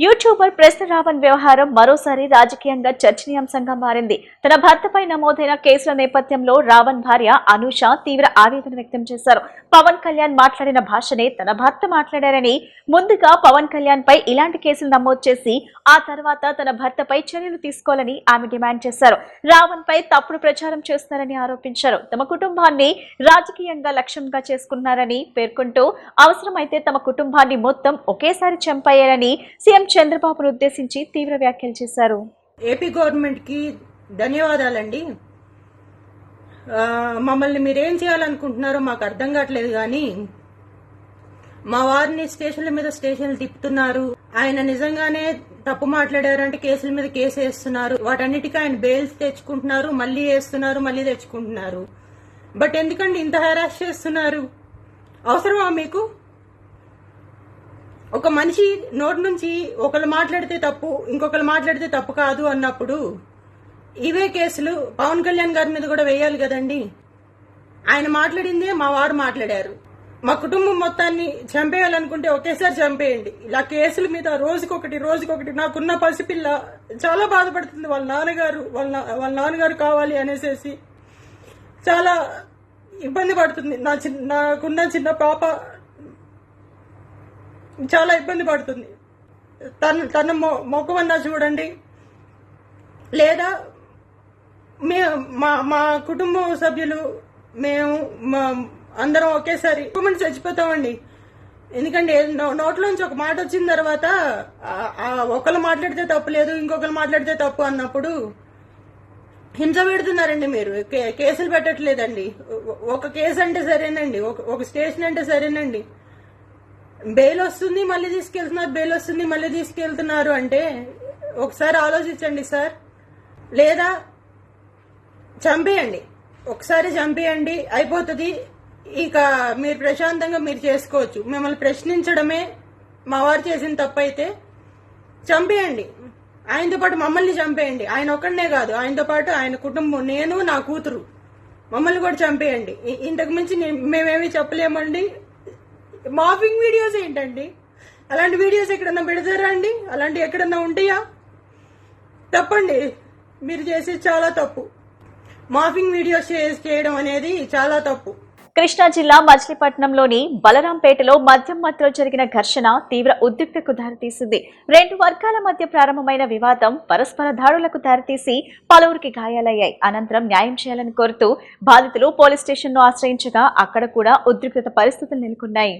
YouTuber ప్రశ్న రావణ్ వ్యవహారం మరోసారి రాజకీయంగా చర్చనీయాంశంగా మారింది. తన భర్తపై నమోదైన కేసుల నేపథ్యంలో రావణ్ భార్య అనూష తీవ్ర ఆవేదన వ్యక్తం చేశారు. పవన్ కళ్యాణ్ మాట్లాడిన భాషనే తన భర్త మాట్లాడారని, ముందుగా పవన్ కళ్యాణ్ పై ఇలాంటి కేసులు నమోదు చేసి ఆ తర్వాత తన భర్తపై చర్యలు తీసుకోవాలని ఆమె డిమాండ్ చేశారు. రావణ్ పై తప్పుడు ప్రచారం చేస్తున్నారని ఆరోపించారు. తమ కుటుంబాన్ని రాజకీయంగా లక్ష్యంగా చేసుకున్నారని పేర్కొంటూ అవసరమైతే తమ కుటుంబాన్ని మొత్తం ఒకేసారి చంపేయాలని సీఎం చంద్రబాబును ఉద్దేశించి తీవ్ర వ్యాఖ్యలు చేశారు. ఏపీ గవర్నమెంట్ కి ధన్యవాదాలండి. మమ్మల్ని మీరేం చేయాలనుకుంటున్నారో మాకు అర్థం కావట్లేదు, కానీ మా వారిని స్టేషన్ల మీద స్టేషన్లు తిప్పుతున్నారు. ఆయన నిజంగానే తప్పు మాట్లాడారంటే కేసుల మీద కేసు వేస్తున్నారు. వాటన్నిటికీ ఆయన బెయిల్స్ తెచ్చుకుంటున్నారు, మళ్ళీ వేస్తున్నారు, మళ్ళీ తెచ్చుకుంటున్నారు. బట్ ఎందుకండి ఇంత హెరాస్ చేస్తున్నారు? అవసరమా మీకు? ఒక మనిషి నోటి నుంచి ఒకళ్ళు మాట్లాడితే తప్పు, ఇంకొకరు మాట్లాడితే తప్పు కాదు అన్నప్పుడు ఇవే కేసులు పవన్ కళ్యాణ్ గారి మీద కూడా వేయాలి కదండి. ఆయన మాట్లాడిందే మా వారు మాట్లాడారు. మా కుటుంబం మొత్తాన్ని చంపేయాలనుకుంటే ఒకేసారి చంపేయండి. ఇలా కేసుల మీద రోజుకొకటి నాకున్న పసిపిల్ల చాలా బాధపడుతుంది. వాళ్ళ నాన్నగారు కావాలి అనేసి చాలా ఇబ్బంది పడుతుంది. నాకున్న చిన్న పాప చాలా ఇబ్బంది పడుతుంది. తన మొఖం అన్నా చూడండి, లేదా మా కుటుంబ సభ్యులు మేము అందరం ఒకేసారి చచ్చిపోతామండి. ఎందుకంటే నోట్లోంచి ఒక మాట వచ్చిన తర్వాత ఒకళ్ళు మాట్లాడితే తప్పు లేదు, ఇంకొకరు మాట్లాడితే తప్పు అన్నప్పుడు హింస పెడుతున్నారండి. మీరు కేసులు పెట్టట్లేదండి. ఒక కేసు అంటే సరేనండి, ఒక స్టేషన్ అంటే సరేనండి, బెయిల్ వస్తుంది మళ్ళీ తీసుకెళ్తున్నారు, బెయిల్ వస్తుంది మళ్ళీ తీసుకెళ్తున్నారు అంటే ఒకసారి ఆలోచించండి సార్. లేదా చంపేయండి, ఒకసారి చంపేయండి, అయిపోతుంది. ఇక మీరు ప్రశాంతంగా మీరు చేసుకోవచ్చు. మిమ్మల్ని ప్రశ్నించడమే మా వారు చేసిన తప్పు అయితే చంపేయండి. ఆయనతో పాటు మమ్మల్ని చంపేయండి. ఆయన ఒక్కడనే కాదు, ఆయనతో పాటు ఆయన కుటుంబం, నేను నా కూతురు, మమ్మల్ని కూడా చంపేయండి. ఇంతకు మించి మేమేమీ చెప్పలేమండి. మాఫింగ్ వీడియోస్ ఏంటండి? అలాంటి వీడియోస్ ఎక్కడన్నా పెడతారా అండి? అలాంటి ఎక్కడన్నా ఉంటాయా? తప్పండి, మీరు చేసేది చాలా తప్పు. మాఫింగ్ వీడియోస్ చేయడం అనేది చాలా తప్పు. కృష్ణా జిల్లా మచిలీపట్నంలోని బలరాంపేటలో మద్యం మత్తులో జరిగిన ఘర్షణ తీవ్ర ఉద్రిక్తతకు దారితీసింది. రెండు వర్గాల మధ్య ప్రారంభమైన వివాదం పరస్పర దాడులకు దారితీసి పలువురికి గాయాలయ్యాయి. అనంతరం న్యాయం చేయాలని కోరుతూ బాధితులు పోలీస్ స్టేషన్ను ఆశ్రయించగా అక్కడ కూడా ఉద్రిక్తత పరిస్థితులు నెలకొన్నాయి.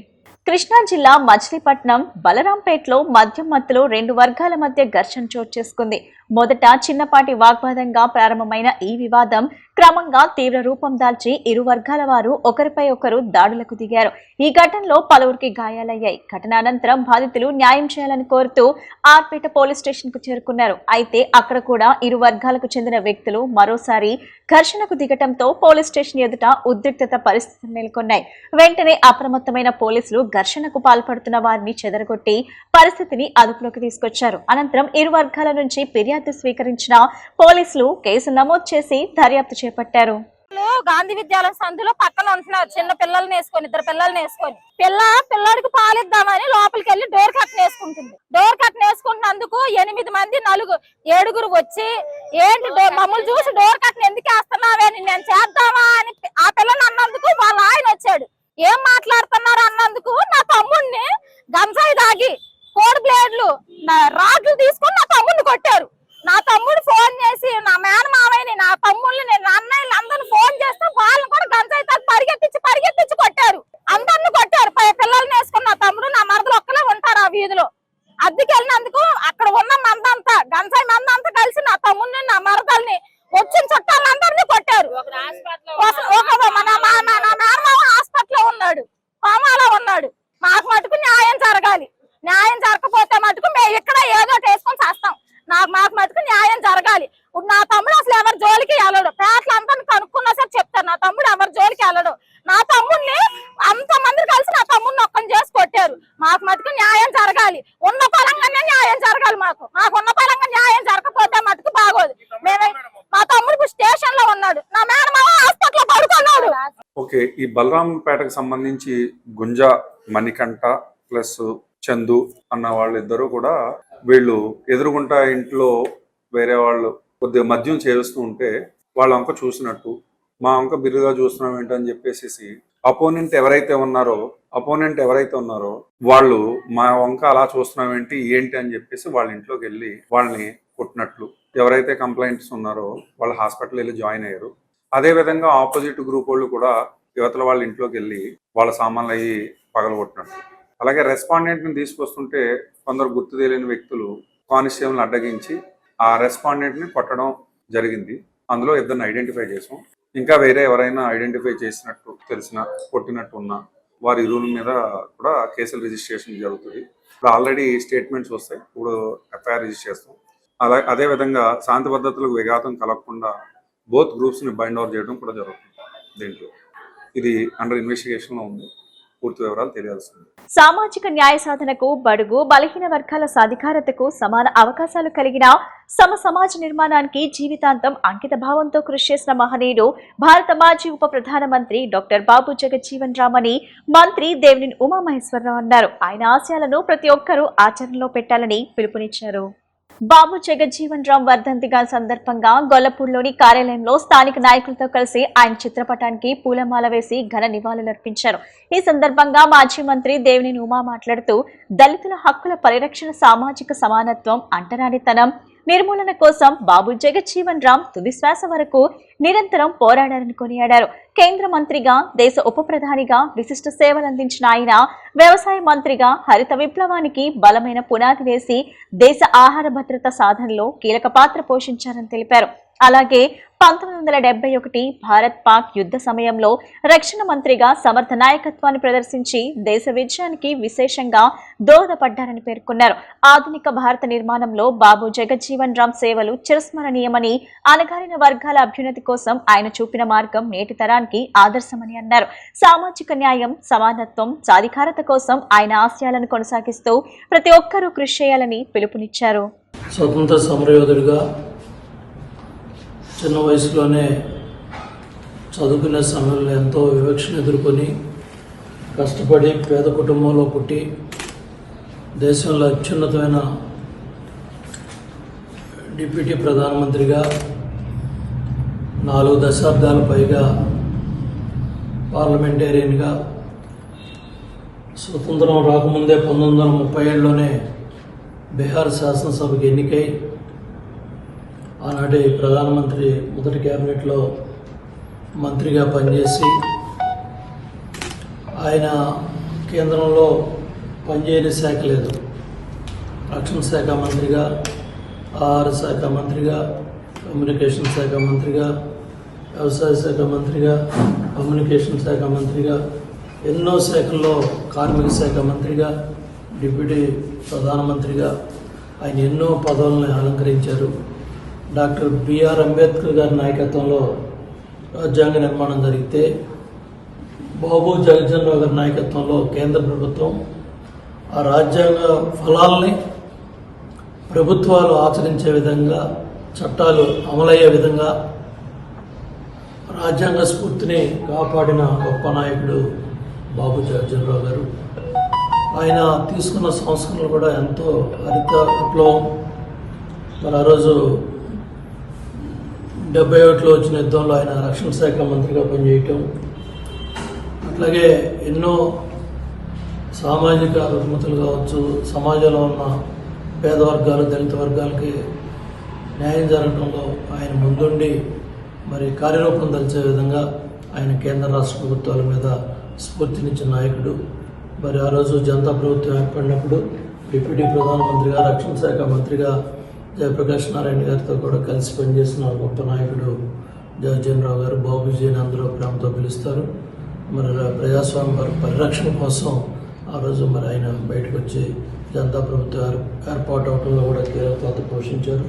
కృష్ణా జిల్లా మచిలీపట్నం బలరాంపేటలో మద్యం మత్తులో రెండు వర్గాల మధ్య ఘర్షణ చోటు చేసుకుంది. మొదట చిన్నపాటి వాగ్వాదంగా ప్రారంభమైన ఈ వివాదం క్రమంగా తీవ్ర రూపం దాల్చి ఇరు వర్గాల వారు ఒకరిపై ఒకరు దాడులకు దిగారు. ఈ ఘటనలో పలువురికి గాయాలయ్యాయి. ఘటన అనంతరం బాధితులు న్యాయం చేయాలని కోరుతూ ఆర్పేట పోలీస్ స్టేషన్ కు చేరుకున్నారు. అయితే అక్కడ కూడా ఇరు వర్గాలకు చెందిన వ్యక్తులు మరోసారి ఘర్షణకు దిగటంతో పోలీస్ స్టేషన్ ఎదుట ఉద్రిక్తత పరిస్థితులు నెలకొన్నాయి. వెంటనే అప్రమత్తమైన పోలీసులు ఘర్షణకు పాల్పడుతున్న వారిని చెదరగొట్టి పరిస్థితిని అదుపులోకి తీసుకొచ్చారు. అనంతరం ఇరు వర్గాల నుంచి ఫిర్యాదు స్వీకరించిన పోలీసులు కేసు నమోదు చేసి దర్యాప్తు చేపట్టారు. గాంధీ విద్యాలయం సందులో పక్కన ఉంటున్నారు. చిన్న పిల్లల్ని వేసుకొని, ఇద్దరు పిల్లల్ని వేసుకొని, పిల్లాడికి పాలిద్దామని లోపలికి వెళ్ళి డోర్ కట్ వేసుకుంటుంది. డోర్ కట్ వేసుకుంటున్నందుకు 8 మంది 7 వచ్చి ఏంటి మమ్మల్ని చూసి డోర్ కట్ ఎందుకు వేస్తున్నావే, నేను చేద్దామా అని ఆ పిల్లని అన్నందుకు వాళ్ళ ఆయన వచ్చాడు. ఏం మాట్లాడుతున్నారు అన్నందుకు నా తమ్ముడిని గంజాయి దాగి కోడి బ్లేడ్లు రాడ్లు తీసుకొని నా తమ్ముడిని కొట్టారు. నా తమ్ముడు ఫోన్ చేసి నా మేనమావయ్యని, నా తమ్ముళ్ళని, నేను అన్నయ్యని అందరిని ఫోన్ చేస్తే వాళ్ళని కూడా గంజాయి తాగి పరిగెత్తించి కొట్టారు. అందరిని కొట్టారు. పిల్లల్ని వేసుకున్న నా తమ్ముడు, నా మరదలు ఒక్కలే ఉంటారు ఆ వీధిలో. అద్దెకి వెళ్ళినందుకు అక్కడ ఉన్న మందంతా గంజాయి మందంతా కలిసి నా తమ్ముడిని, నా మరదల్ని, వచ్చిన చుట్టాలందరినీ కొట్టారు. నా మేనమావ హాస్పిటల్లో ఉన్నాడు, కోమాలో ఉన్నాడు. మాకు మటుకు న్యాయం జరగాలి. న్యాయం జరగకపోతే మటుకు మేము ఇక్కడ ఏదో వేసుకొని చేస్తాం. మాకు మటుకు న్యాయం జరగాలి. ఇప్పుడు నా తమ్ముడు అసలు ఎవరి జోలికి వెళ్ళడు. పేటలందరినీ కనుక్కున్నా సరే చెప్తారు, నా తమ్ముడు ఎవరి జోలికి వెళ్ళడు. నా తమ్ముడిని అంతమంది కలిసి నా తమ్ముడిని ఒక్కని చేసి కొట్టారు. మాకు మటుకు న్యాయం జరగాలి. ఉన్న పరంగానే న్యాయం జరగాలి. మాకున్న పరంగా న్యాయం జరగకపోతే మటుకు బాగోదు. మా తమ్ముడు స్టేషన్ లో ఉన్నాడు, నా మేనమావ హాస్పిటల్ లో పడుకున్నాడు. ఓకే, ఈ బలరాంపేటకు సంబంధించి గుంజా మణికంఠ ప్లస్ చందు అన్న వాళ్ళిద్దరూ కూడా వీళ్ళు ఎదురుగుంటా ఇంట్లో వేరే వాళ్ళు కొద్దిగా మద్యం చేస్తూ ఉంటే వాళ్ళ అంక చూసినట్టు మా అంక బిరుగా చూస్తున్నాం ఏంటని చెప్పేసి అపోనెంట్ ఎవరైతే ఉన్నారో వాళ్ళు మా వంక అలా చూస్తున్నాం ఏంటి అని చెప్పేసి వాళ్ళ ఇంట్లోకి వెళ్ళి వాళ్ళని కొట్టినట్లు ఎవరైతే కంప్లైంట్స్ ఉన్నారో వాళ్ళు హాస్పిటల్ వెళ్ళి జాయిన్ అయ్యారు. అదే విధంగా ఆపోజిట్ గ్రూప్ వాళ్ళు కూడా యువతల వాళ్ళ ఇంట్లోకి వెళ్ళి వాళ్ళ సామాన్లు అయ్యి పగలగొట్టినట్లు. అలాగే రెస్పాండెంట్ ని తీసుకొస్తుంటే కొందరు గుర్తు తెలియని వ్యక్తులు కానిస్టేబుల్ అడ్డగించి ఆ రెస్పాండెంట్ ని కొట్టడం జరిగింది. అందులో ఇద్దరిని ఐడెంటిఫై చేసాం. ఇంకా వేరే ఎవరైనా ఐడెంటిఫై చేసినట్టు తెలిసిన కొట్టినట్టు ఉన్నా వారి రూల్ మీద కూడా కేసులు రిజిస్ట్రేషన్ జరుగుతుంది. ఇప్పుడు ఆల్రెడీ స్టేట్మెంట్స్ వస్తాయి, ఇప్పుడు ఎఫ్ఐఆర్ రిజిస్టర్ చేస్తాం. అదే విధంగా శాంతి భద్రతలకు విఘాతం కలగకుండా బోత్ గ్రూప్స్ ని బైండ్ ఓవర్ చేయడం కూడా జరుగుతుంది. దీంట్లో ఇది అండర్ ఇన్వెస్టిగేషన్ లో ఉంది. పూర్తి వివరాలు తెలియాల్సింది. సామాజిక న్యాయ సాధనకు, బడుగు బలహీన వర్గాల సాధికారతకు సమాన అవకాశాలు కలిగిన సమాజ నిర్మాణానికి జీవితాంతం అంకిత భావంతో కృషి చేసిన మహనీయుడు భారత మాజీ ఉప ప్రధానమంత్రి డాక్టర్ బాబు జగజ్జీవన్ రామ్ అని మంత్రి దేవినేని ఉమామహేశ్వరరావు అన్నారు. ఆయన ఆశయాలను ప్రతి ఒక్కరూ ఆచరణలో పెట్టాలని పిలుపునిచ్చారు. బాబు జగజ్జీవన్ రామ్ వర్ధంతిగా సందర్భంగా గొల్లపూడిలోని కార్యాలయంలో స్థానిక నాయకులతో కలిసి ఆయన చిత్రపటానికి పూలమాల వేసి ఘన నివాళులర్పించారు. ఈ సందర్భంగా మాజీ మంత్రి దేవినేని ఉమా మాట్లాడుతూ దళితుల హక్కుల పరిరక్షణ, సామాజిక సమానత్వం, అంటరానితనం నిర్మూలన కోసం బాబు జగజ్జీవన్ రామ్ తుది శ్వాస వరకు నిరంతరం పోరాడారని కొనియాడారు. కేంద్ర మంత్రిగా, దేశ ఉప ప్రధానిగా విశిష్ట సేవలందించిన ఆయన వ్యవసాయ మంత్రిగా హరిత విప్లవానికి బలమైన పునాది వేసి దేశ ఆహార భద్రత సాధనలో కీలక పాత్ర పోషించారని తెలిపారు. అలాగే 1971 భారత్ పాక్ యుద్ధ సమయంలో రక్షణ మంత్రిగా సమర్థ నాయకత్వాన్ని ప్రదర్శించి దేశ విజయానికి విశేషంగా దోహదపడ్డారని పేర్కొన్నారు. ఆధునిక భారత నిర్మాణంలో బాబు జగజ్జీవన్ రామ్ సేవలు చిరస్మరణీయమని, అణగారిన వర్గాల అభ్యున్నతి కోసం ఆయన చూపిన మార్గం నేటి తరానికి ఆదర్శమని అన్నారు. సామాజిక న్యాయం, సమానత్వం, సాధికారత కోసం ఆయన ఆశయాలను కొనసాగిస్తూ ప్రతి ఒక్కరూ కృషి చేయాలని పిలుపునిచ్చారు. స్వతంత్ర సమరయోధుడిగా చిన్న వయసులోనే చదువుకునే సమయంలో ఎంతో వివక్షను ఎదుర్కొని కష్టపడి పేద కుటుంబంలో పుట్టి దేశంలో అత్యున్నతమైన డిప్యూటీ ప్రధానమంత్రిగా 4 దశాబ్దాల పైగా పార్లమెంటేరియన్గా స్వతంత్రం రాకముందే 1937లోనే బీహార్ శాసనసభకు ఎన్నికై ఆనాటి ప్రధానమంత్రి మొదటి క్యాబినెట్లో మంత్రిగా పనిచేసి ఆయన కేంద్రంలో పనిచేయని శాఖ లేదు. రక్షణ శాఖ మంత్రిగా, ఆహార శాఖ మంత్రిగా, కమ్యూనికేషన్ శాఖ మంత్రిగా, వ్యవసాయ శాఖ మంత్రిగా, కమ్యూనికేషన్ శాఖ మంత్రిగా, ఎన్నో శాఖల్లో కార్మిక శాఖ మంత్రిగా, డిప్యూటీ ప్రధానమంత్రిగా ఆయన ఎన్నో పదవులను అలంకరించారు. డాక్టర్ బిఆర్ అంబేద్కర్ గారి నాయకత్వంలో రాజ్యాంగ నిర్మాణం జరిగితే బాబు జగజ్జీవన్ రామ్ గారి నాయకత్వంలో కేంద్ర ప్రభుత్వం ఆ రాజ్యాంగ ఫలాల్ని ప్రభుత్వాలు ఆచరించే విధంగా, చట్టాలు అమలయ్యే విధంగా రాజ్యాంగ స్ఫూర్తిని కాపాడిన గొప్ప నాయకుడు బాబు జగజ్జీవన్ రామ్ గారు. ఆయన తీసుకున్న సంస్కరణలు కూడా ఎంతో హరిత విప్లవం. మరి ఆ రోజు 1971లో వచ్చిన యుద్ధంలో ఆయన రక్షణ శాఖ మంత్రిగా పనిచేయటం, అట్లాగే ఎన్నో సామాజిక రుగ్మతలు కావచ్చు, సమాజంలో ఉన్న పేద వర్గాలు, దళిత వర్గాలకి న్యాయం జరగడంలో ఆయన ముందుండి మరి కార్యరూపం దాల్చే విధంగా ఆయన కేంద్ర రాష్ట్ర ప్రభుత్వాల మీద స్ఫూర్తినిచ్చిన నాయకుడు. మరి ఆ రోజు జనతా ప్రభుత్వం ఏర్పడినప్పుడు డిప్యూటీ ప్రధానమంత్రిగా, రక్షణ శాఖ మంత్రిగా జయప్రకాష్ నారాయణ గారితో కూడా కలిసి పనిచేసిన గొప్ప నాయకుడు జగజ్జీవన్ రామ్ గారు. బాబుజీని అందరూ ప్రేమతో పిలుస్తారు. మరి ప్రజాస్వామ్య పరిరక్షణ కోసం ఆ రోజు మరి ఆయన బయటకు వచ్చి జనతా ప్రభుత్వం ఏర్పాటు అవడంలో కూడా కీలక పాత్ర పోషించారు.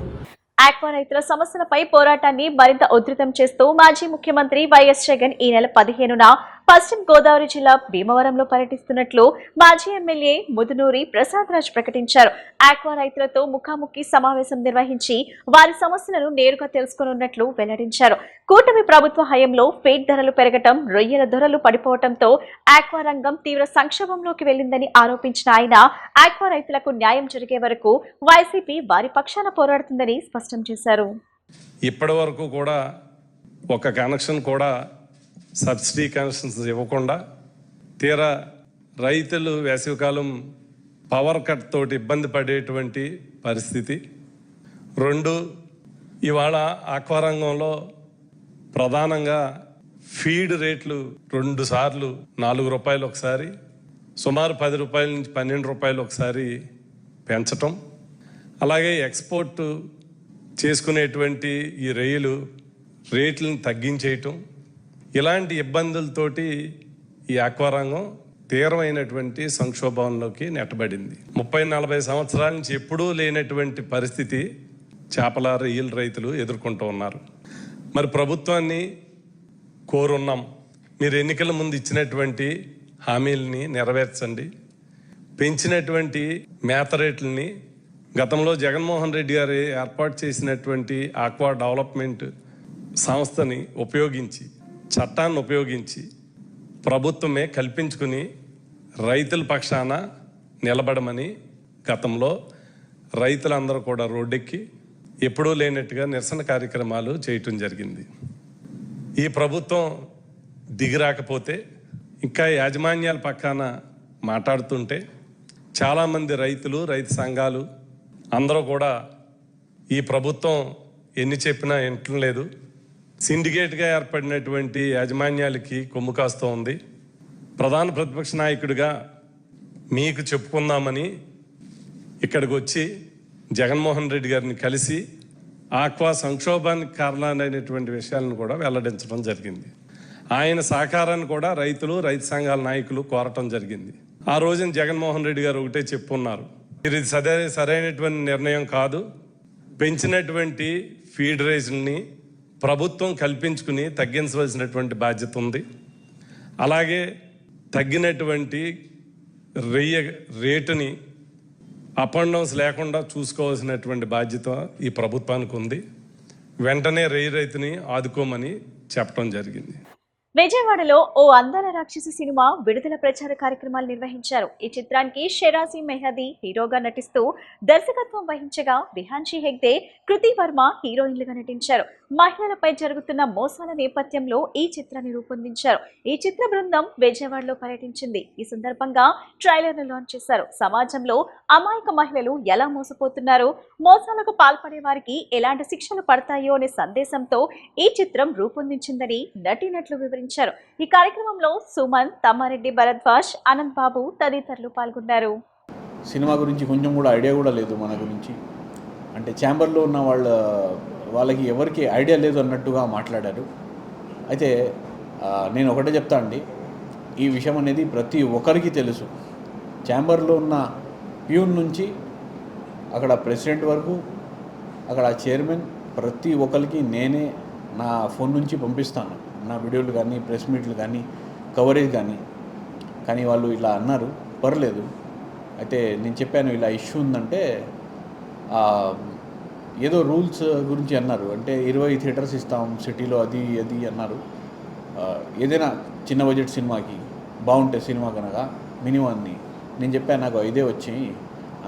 ఆక్వా రైతుల సమస్యలపై పోరాటాన్ని మరింత ఉధృతం చేస్తూ మాజీ ముఖ్యమంత్రి వైఎస్ జగన్ ఈ నెల 15న పశ్చిమ గోదావరి జిల్లా భీమవరంలో పర్యటిస్తున్నట్లు మాజీ ఎమ్మెల్యే ముదునూరి ప్రసాద్ రాజ్ ప్రకటించారు. ఆక్వా రైతులతో ముఖాముఖి సమావేశం నిర్వహించి వారి సమస్యలను నేరుగా తెలుసుకోనున్నట్లు వెల్లడించారు. కూటమి ప్రభుత్వ హయాంలో ఫీడ్ ధరలు పెరగటం, రొయ్యల ధరలు పడిపోవడంతో ఆక్వా రంగం తీవ్ర సంక్షోభంలోకి వెళ్లిందని ఆరోపించిన ఆయన ఆక్వా రైతులకు న్యాయం జరిగే వరకు వైసీపీ వారి పక్షాన పోరాడుతుందని స్పష్టం చేశారు. ఇప్పటి వరకు కూడా ఒక కనెక్షన్ కూడా సబ్సిడీ కనెక్షన్స్ ఇవ్వకుండా తీరా రైతులు వేసవికాలం పవర్ కట్ తోటి ఇబ్బంది పడేటువంటి పరిస్థితి. 2, ఇవాళ ఆక్వా రంగంలో ప్రధానంగా ఫీడ్ రేట్లు 2 సార్లు 4 రూపాయలు ఒకసారి, సుమారు 10 రూపాయల నుంచి 12 రూపాయలు ఒకసారి పెంచటం, అలాగే ఎక్స్పోర్ట్ చేసుకునేటువంటి ఈ రొయ్యలు రేట్లను తగ్గించేయటం, ఇలాంటి ఇబ్బందులతోటి ఈ ఆక్వా రంగం తీవ్రమైనటువంటి సంక్షోభంలోకి నెట్టబడింది. 30-40 సంవత్సరాల నుంచి ఎప్పుడూ లేనటువంటి పరిస్థితి చేపల రొయ్యల రైతులు ఎదుర్కొంటూ ఉన్నారు. మరి ప్రభుత్వాన్ని కోరున్నాం, మీరు ఎన్నికల ముందు ఇచ్చినటువంటి హామీలని నెరవేర్చండి. పెంచినటువంటి మేత రేట్లని గతంలో జగన్మోహన్ రెడ్డి గారు ఏర్పాటు చేసినటువంటి ఆక్వా డెవలప్మెంట్ సంస్థని ఉపయోగించి, చట్టాన్ని ఉపయోగించి ప్రభుత్వమే కల్పించుకుని రైతుల పక్షాన నిలబడమని గతంలో రైతులందరూ కూడా రోడ్డెక్కి ఎప్పుడూ లేనట్టుగా నిరసన కార్యక్రమాలు చేయటం జరిగింది. ఈ ప్రభుత్వం దిగిరాకపోతే ఇంకా యాజమాన్యాల పక్కన మాట్లాడుతుంటే చాలామంది రైతులు, రైతు సంఘాలు అందరూ కూడా ఈ ప్రభుత్వం ఎన్ని చెప్పినా వింటలేదు, సిండికేట్గా ఏర్పడినటువంటి యాజమాన్యాలకి కొమ్ము కాస్తూ ఉంది. ప్రధాన ప్రతిపక్ష నాయకుడిగా మీకు చెప్పుకుందామని ఇక్కడికి వచ్చి జగన్మోహన్ రెడ్డి గారిని కలిసి ఆక్వా సంక్షోభానికి కారణమైనటువంటి విషయాలను కూడా వెల్లడించడం జరిగింది. ఆయన సహకారాన్ని కూడా రైతులు, రైతు సంఘాల నాయకులు కోరటం జరిగింది. ఆ రోజున జగన్మోహన్ రెడ్డి గారు ఒకటే చెప్పున్నారు, ఇది సరైనటువంటి నిర్ణయం కాదు, పెంచినటువంటి ఫీడ్ రేట్లని ప్రభుత్వం కల్పించుకుని తగ్గించవలసినటువంటి బాధ్యత ఉంది, అలాగే తగ్గినటువంటి రొయ్య రేటుని అప్ అండ్ డౌన్స్ లేకుండా చూసుకోవాల్సినటువంటి బాధ్యత ఈ ప్రభుత్వానికి ఉంది. వెంటనే రొయ్య రైతుని ఆదుకోమని చెప్పడం జరిగింది. విజయవాడలో ఓ అందాల రాక్షసి సినిమా విడుదల ప్రచార కార్యక్రమాలు నిర్వహించారు. ఈ చిత్రానికి షెరాజీ మెహదీ హీరోగా నటిస్తూ దర్శకత్వం వహించగా విహాన్షి హెగ్డే, కృతి వర్మ హీరోయిన్లుగా నటించారు. మహిళలపై జరుగుతున్న మోసాల నేపథ్యంలో ఈ చిత్రాన్ని రూపొందించారు. ఈ చిత్ర బృందం విజయవాడలో పర్యటించింది. ఈ సందర్భంగా ట్రైలర్ను లాంచ్ చేశారు. సమాజంలో అమాయక మహిళలు ఎలా మోసపోతున్నారు, మోసాలకు పాల్పడే వారికి ఎలాంటి శిక్షలు పడతాయో అనే సందేశంతో ఈ చిత్రం రూపొందించిందని నటీనటులు వివరించారు. ఈ కార్యక్రమంలో సుమన్, తమ్మారెడ్డి భరద్వాజ్, అనంత్ బాబు తదితరులు పాల్గొన్నారు. సినిమా గురించి కొంచెం కూడా ఐడియా కూడా లేదు మన గురించి, అంటే ఛాంబర్లో ఉన్న వాళ్ళకి ఎవరికి ఐడియా లేదు అన్నట్టుగా మాట్లాడారు. అయితే నేను ఒకటే చెప్తా అండి, ఈ విషయం అనేది ప్రతి ఒక్కరికి తెలుసు. ఛాంబర్లో ఉన్న ప్యూన్ నుంచి అక్కడ ప్రెసిడెంట్ వరకు, అక్కడ చైర్మన్, ప్రతి ఒక్కరికి నేనే నా ఫోన్ నుంచి పంపిస్తాను నా వీడియోలు కానీ, ప్రెస్ మీట్లు కానీ, కవరేజ్ కానీ వాళ్ళు ఇలా అన్నారు, పర్లేదు. అయితే నేను చెప్పాను ఇలా ఇష్యూ ఉందంటే ఏదో రూల్స్ గురించి అన్నారు, అంటే 20 థియేటర్స్ ఇస్తాం సిటీలో, అది అన్నారు. ఏదైనా చిన్న బడ్జెట్ సినిమాకి బాగుంటే సినిమా కనుక మినిమం అని నేను చెప్పాను, నాకు 5 వచ్చాయి,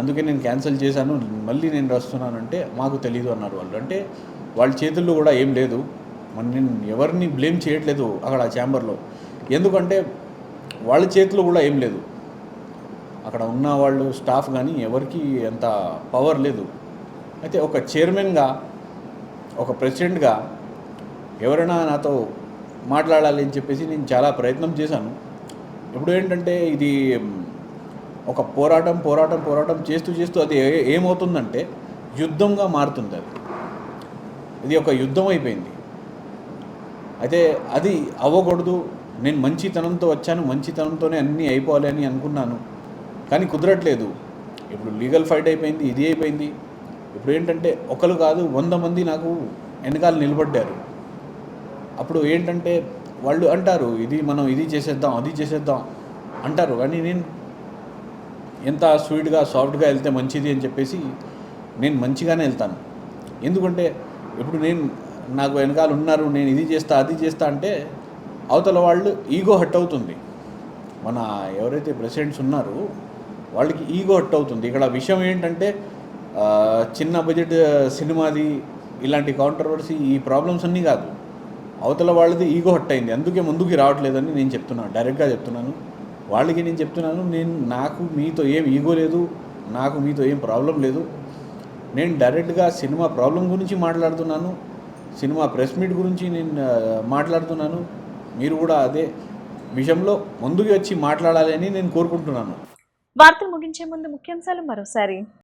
అందుకే నేను క్యాన్సిల్ చేశాను, మళ్ళీ నేను వస్తున్నానంటే మాకు తెలీదు అన్నారు వాళ్ళు. అంటే వాళ్ళ చేతుల్లో కూడా ఏం లేదు. నేను ఎవరిని బ్లేమ్ చేయట్లేదు అక్కడ ఛాంబర్లో, ఎందుకంటే వాళ్ళ చేతిలో కూడా ఏం లేదు. అక్కడ ఉన్న వాళ్ళు స్టాఫ్ కానీ ఎవరికి అంత పవర్ లేదు. అయితే ఒక చైర్మన్గా, ఒక ప్రెసిడెంట్గా ఎవరైనా నాతో మాట్లాడాలి అని చెప్పేసి నేను చాలా ప్రయత్నం చేశాను. ఇప్పుడు ఏంటంటే ఇది ఒక పోరాటం చేస్తూ అది ఏమవుతుందంటే యుద్ధంగా మారుతుంది. ఇది ఒక యుద్ధం అయిపోయింది. అయితే అది అవ్వకూడదు. నేను మంచితనంతో వచ్చాను, మంచితనంతోనే అన్నీ అయిపోవాలి అని అనుకున్నాను, కానీ కుదరట్లేదు. ఇప్పుడు లీగల్ ఫైట్ అయిపోయింది, ఇది అయిపోయింది. ఇప్పుడు ఏంటంటే ఒకరు కాదు 100 మంది నాకు వెనకాల నిలబడ్డారు. అప్పుడు ఏంటంటే వాళ్ళు అంటారు మనం ఇది చేసేద్దాం అది చేసేద్దాం అంటారు, కానీ నేను ఎంత స్వీట్గా సాఫ్ట్గా వెళ్తే మంచిది అని చెప్పేసి నేను మంచిగానే వెళ్తాను. ఎందుకంటే ఇప్పుడు నాకు వెనకాల ఉన్నారు, నేను ఇది చేస్తా అది చేస్తా అంటే అవతల వాళ్ళు ఈగో హట్ అవుతుంది. మన ఎవరైతే ప్రెసిడెంట్స్ ఉన్నారో వాళ్ళకి ఈగో హట్ అవుతుంది. ఇక్కడ విషయం ఏంటంటే చిన్న బడ్జెట్ సినిమాది ఇలాంటి కాంట్రవర్సీ ఈ ప్రాబ్లమ్స్ అన్నీ కాదు, అవతల వాళ్ళది ఈగో హట్ అయింది, అందుకే ముందుకు రావట్లేదని నేను చెప్తున్నాను, డైరెక్ట్గా చెప్తున్నాను. వాళ్ళకి నేను చెప్తున్నాను, నాకు మీతో ఏం ఈగో లేదు, నాకు మీతో ఏం ప్రాబ్లం లేదు. నేను డైరెక్ట్గా సినిమా ప్రాబ్లం గురించి మాట్లాడుతున్నాను, సినిమా ప్రెస్ మీట్ గురించి నేను మాట్లాడుతున్నాను. మీరు కూడా అదే విషయంలో ముందుకు వచ్చి మాట్లాడాలి అని నేను కోరుకుంటున్నాను. వార్తలు ముగించే ముందు ముఖ్యాంశాలు మరోసారి.